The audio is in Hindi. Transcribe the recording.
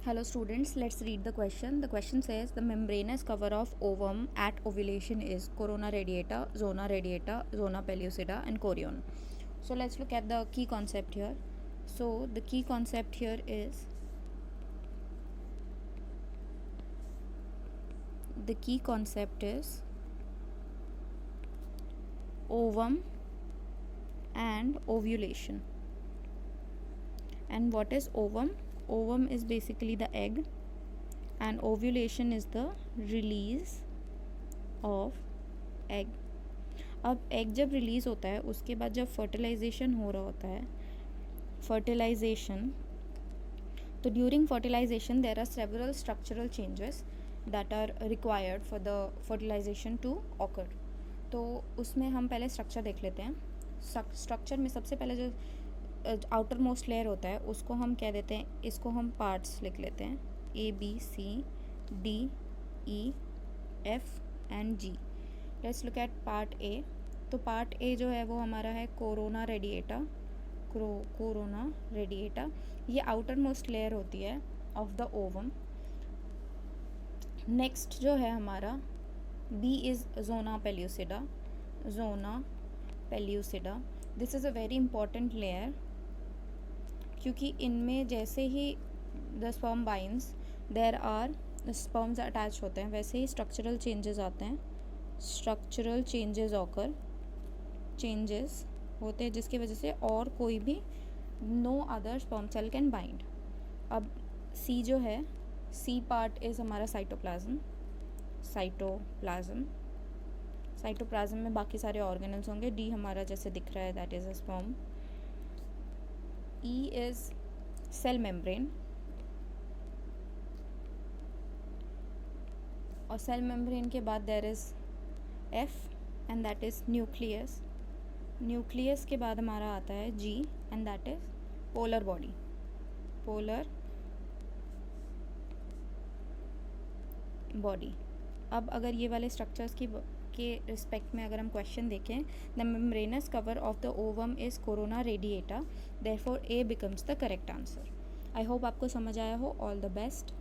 Hello students, let's read the question. The question says the membranous cover of ovum at ovulation is corona radiata, zona pellucida and chorion. So let's look at the key concept here. So the key concept here is ovum and ovulation. And what is ovum? Ovum is basically the egg and ovulation is the release of egg. अब एग जब रिलीज़ होता है उसके बाद जब फर्टिलाइजेशन हो रहा होता है तो during fertilisation there are several structural changes that are required for the fertilisation to occur. तो उसमें हम पहले स्ट्रक्चर देख लेते हैं. स्ट्रक्चर में सबसे पहले जो आउटर मोस्ट लेयर होता है उसको हम कह देते हैं, इसको हम पार्ट्स लिख लेते हैं ABCDEF and G. Let's look at part A. तो पार्ट ए जो है वो हमारा है कोरोना रेडिएटा. ये आउटर मोस्ट लेयर होती है ऑफ द ओवम. नेक्स्ट जो है हमारा B is zona pellucida. This is a very important layer क्योंकि इनमें जैसे ही the sperm binds there are sperms attach होते हैं, वैसे ही स्ट्रक्चरल चेंजेस आते हैं. स्ट्रक्चरल चेंजेस होते हैं जिसकी वजह से और कोई भी no other sperm cell can bind. अब सी जो है, सी पार्ट इज़ हमारा साइटोप्लाज्म में बाकी सारे ऑर्गेनल्स होंगे. डी हमारा जैसे दिख रहा है that is a sperm. E is cell membrane और सेल मेम्ब्रेन के बाद there is F and that is nucleus के बाद हमारा आता है G and that is polar body. अब अगर ये वाले स्ट्रक्चर्स के रिस्पेक्ट में अगर हम क्वेश्चन देखें, the membranous cover of the ovum is corona radiata, therefore A becomes the correct answer. I hope आपको समझ आया हो. All the best.